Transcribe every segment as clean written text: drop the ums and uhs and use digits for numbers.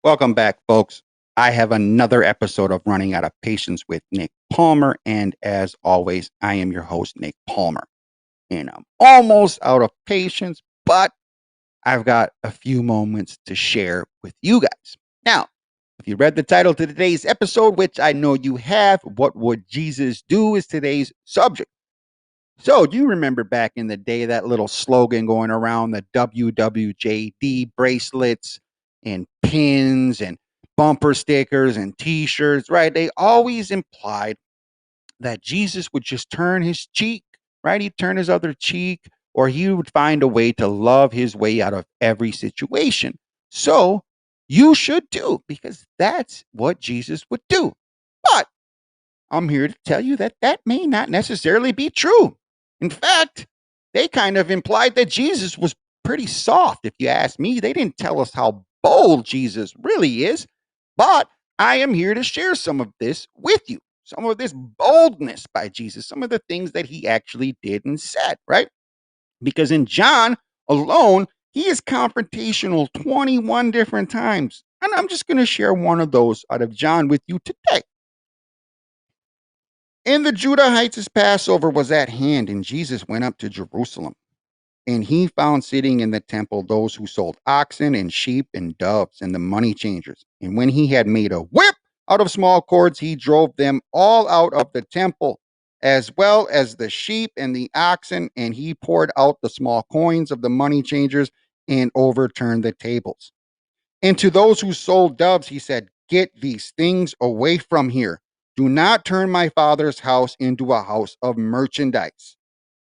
Welcome back, folks. I have another episode of Running Out of Patience with Nick Palmer. And as always, I am your host, Nick Palmer. And I'm almost out of patience, but I've got a few moments to share with you guys. Now, if you read the title to today's episode, which I know you have, What Would Jesus Do is today's subject. So, do you remember back in the day that little slogan going around, the WWJD bracelets and pins and bumper stickers and t shirts, right? They always implied that Jesus would just turn his cheek, right? He'd turn his other cheek, or he would find a way to love his way out of every situation. So, you should too, because that's what Jesus would do. But I'm here to tell you that that may not necessarily be true. In fact, they kind of implied that Jesus was pretty soft, if you ask me. They didn't tell us how bold Jesus really is, but I am here to share some of this with you. Some of this boldness by Jesus, some of the things that he actually did and said, right? Because in John alone, he is confrontational 21 different times. And I'm just going to share one of those out of John with you today. And the Judahites' Passover was at hand, and Jesus went up to Jerusalem. And he found sitting in the temple those who sold oxen and sheep and doves and the money changers. And when he had made a whip out of small cords, he drove them all out of the temple, as well as the sheep and the oxen. And he poured out the small coins of the money changers and overturned the tables. And to those who sold doves, he said, "Get these things away from here. Do not turn my father's house into a house of merchandise."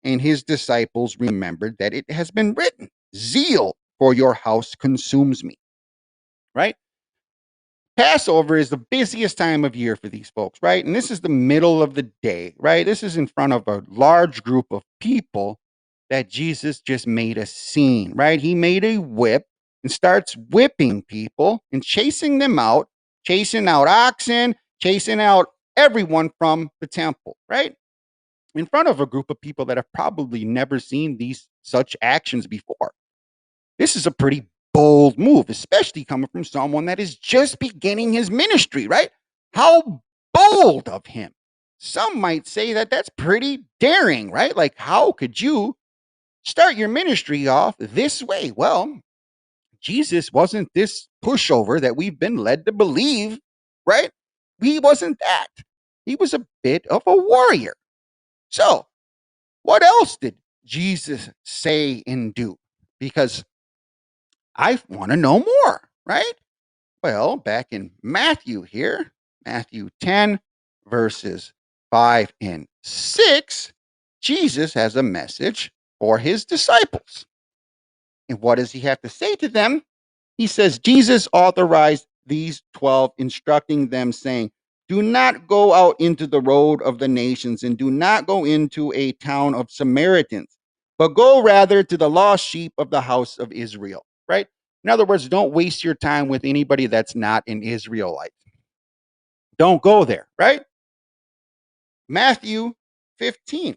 And his disciples remembered that it has been written, "Zeal for your house consumes me." Right? Passover is the busiest time of year for these folks, right? And this is the middle of the day, right? This is in front of a large group of people that Jesus just made a scene, right? He made a whip and starts whipping people and chasing them out, chasing out oxen, chasing out everyone from the temple, right? In front of a group of people that have probably never seen these such actions before. This is a pretty bold move, especially coming from someone that is just beginning his ministry, right? How bold of him. Some might say that that's pretty daring, right? Like, how could you start your ministry off this way? Well, Jesus wasn't this pushover that we've been led to believe, right? He wasn't that. He was a bit of a warrior. So, what else did Jesus say and do? Because I want to know more, right? Well, back in Matthew here, Matthew 10, verses 5 and 6, Jesus has a message for his disciples. And what does he have to say to them? He says, Jesus authorized these 12, instructing them, saying, "Do not go out into the road of the nations, and do not go into a town of Samaritans, but go rather to the lost sheep of the house of Israel." Right? In other words, don't waste your time with anybody that's not an Israelite. Don't go there, right? Matthew 15.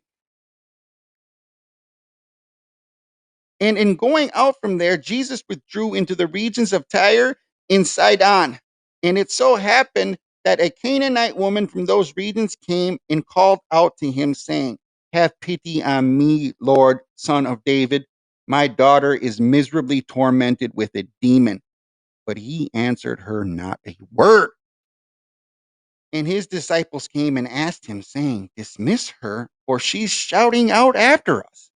And in going out from there, Jesus withdrew into the regions of Tyre and Sidon. And it so happened that a Canaanite woman from those regions came and called out to him, saying, "Have pity on me, Lord, son of David. My daughter is miserably tormented with a demon." But he answered her not a word. And his disciples came and asked him, saying, "Dismiss her, for she's shouting out after us."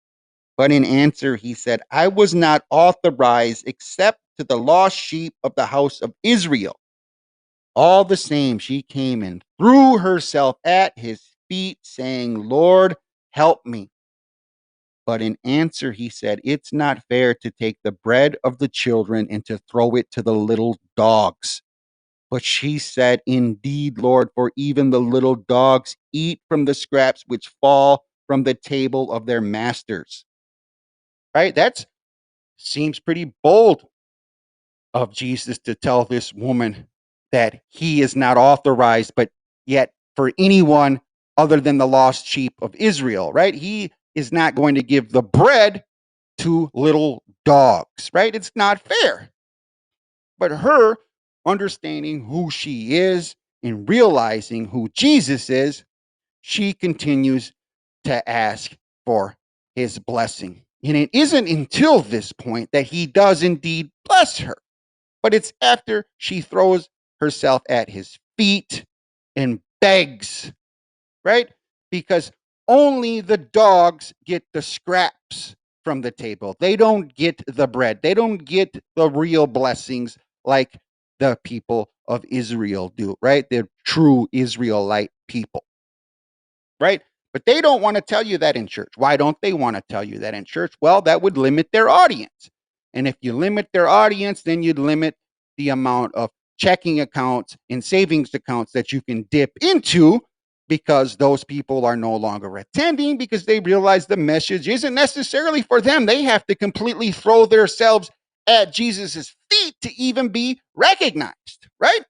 But in answer, he said, "I was not authorized except to the lost sheep of the house of Israel." All the same, she came and threw herself at his feet, saying, "Lord, help me." But in answer, he said, "It's not fair to take the bread of the children and to throw it to the little dogs." But she said, "Indeed, Lord, for even the little dogs eat from the scraps which fall from the table of their masters." Right? That seems pretty bold of Jesus to tell this woman that he is not authorized, but yet for anyone other than the lost sheep of Israel, right? He is not going to give the bread to little dogs, right? It's not fair. But her understanding who she is and realizing who Jesus is, she continues to ask for his blessing. And it isn't until this point that he does indeed bless her, but it's after she throws herself at his feet and begs, right? Because only the dogs get the scraps from the table. They don't get the bread. They don't get the real blessings like the people of Israel do, right? The true Israelite people, right? But they don't want to tell you that in church. Why don't they want to tell you that in church? Well, that would limit their audience. And if you limit their audience, then you'd limit the amount of checking accounts and savings accounts that you can dip into, because those people are no longer attending because they realize the message isn't necessarily for them. They have to completely throw themselves at Jesus's feet to even be recognized, right?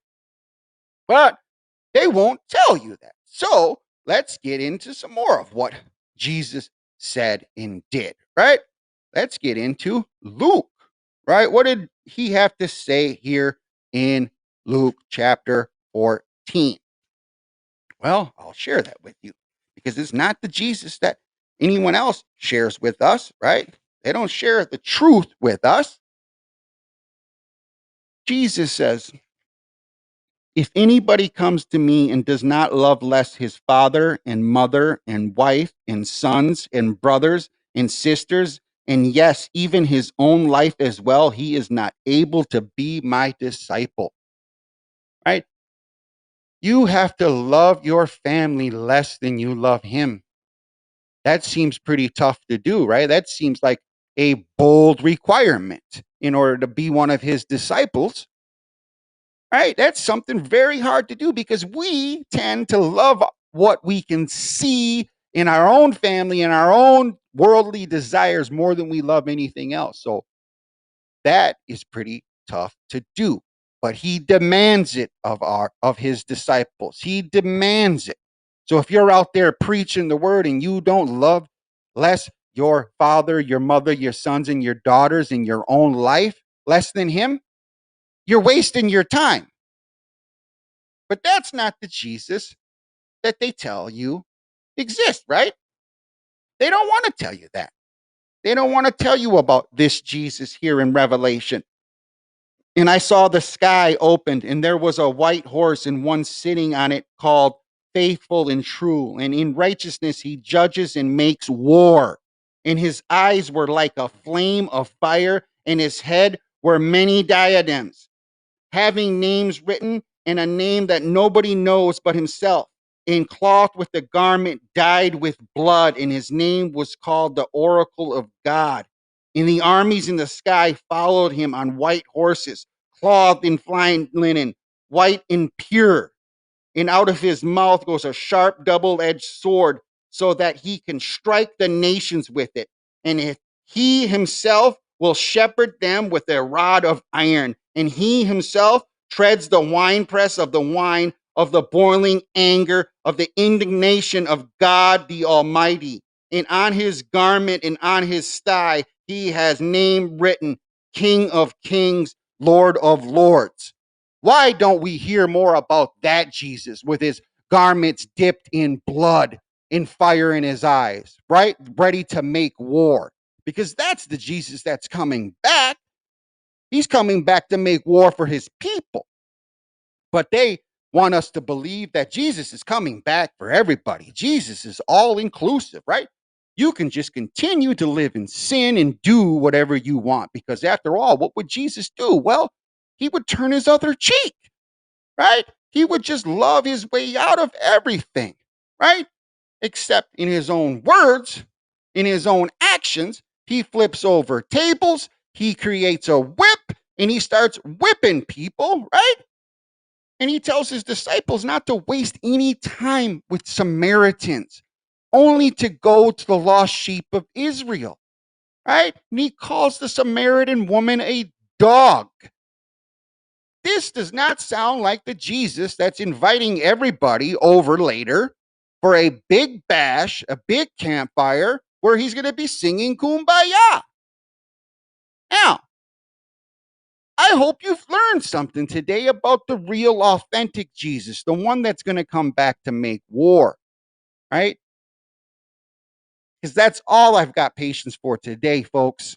But they won't tell you that. So let's get into some more of what Jesus said and did, right? Let's get into Luke, right? What did he have to say here in Luke chapter 14? Well, I'll share that with you because it's not the Jesus that anyone else shares with us, right? They don't share the truth with us. Jesus says, if anybody comes to me and does not love less his father and mother and wife and sons and brothers and sisters, and yes, even his own life as well, he is not able to be my disciple, right? You have to love your family less than you love him. That seems pretty tough to do, right? That seems like a bold requirement in order to be one of his disciples. Right? That's something very hard to do because we tend to love what we can see in our own family and our own worldly desires more than we love anything else. So that is pretty tough to do. But he demands it of his disciples. He demands it. So if you're out there preaching the word and you don't love less your father, your mother, your sons, and your daughters in your own life less than him, you're wasting your time. But that's not the Jesus that they tell you exists, right? They don't want to tell you that. They don't want to tell you about this Jesus here in Revelation. And I saw the sky opened, and there was a white horse, and one sitting on it called Faithful and True. And in righteousness he judges and makes war. And his eyes were like a flame of fire, and his head were many diadems, having names written, and a name that nobody knows but himself, in cloth with a garment dyed with blood, and his name was called the Oracle of God. And the armies in the sky followed him on white horses, clothed in fine linen, white and pure. And out of his mouth goes a sharp double-edged sword, so that he can strike the nations with it. And if he himself will shepherd them with a rod of iron, and he himself treads the winepress of the wine of the boiling anger of the indignation of God the Almighty. And on his garment and on his thigh he has name written, King of Kings, Lord of Lords. Why don't we hear more about that Jesus with his garments dipped in blood and fire in his eyes, right? Ready to make war. Because that's the Jesus that's coming back. He's coming back to make war for his people. But they want us to believe that Jesus is coming back for everybody. Jesus is all inclusive, right? You can just continue to live in sin and do whatever you want, because after all, what would Jesus do? Well, he would turn his other cheek, right? He would just love his way out of everything, right? Except in his own words, in his own actions, he flips over tables, he creates a whip, and he starts whipping people, right? And he tells his disciples not to waste any time with Samaritans, only to go to the lost sheep of Israel, right? And he calls the Samaritan woman a dog. This does not sound like the Jesus that's inviting everybody over later for a big bash, a big campfire where he's going to be singing Kumbaya. Now, I hope you've learned something today about the real, authentic Jesus, the one that's going to come back to make war, right? Because that's all I've got patience for today, folks.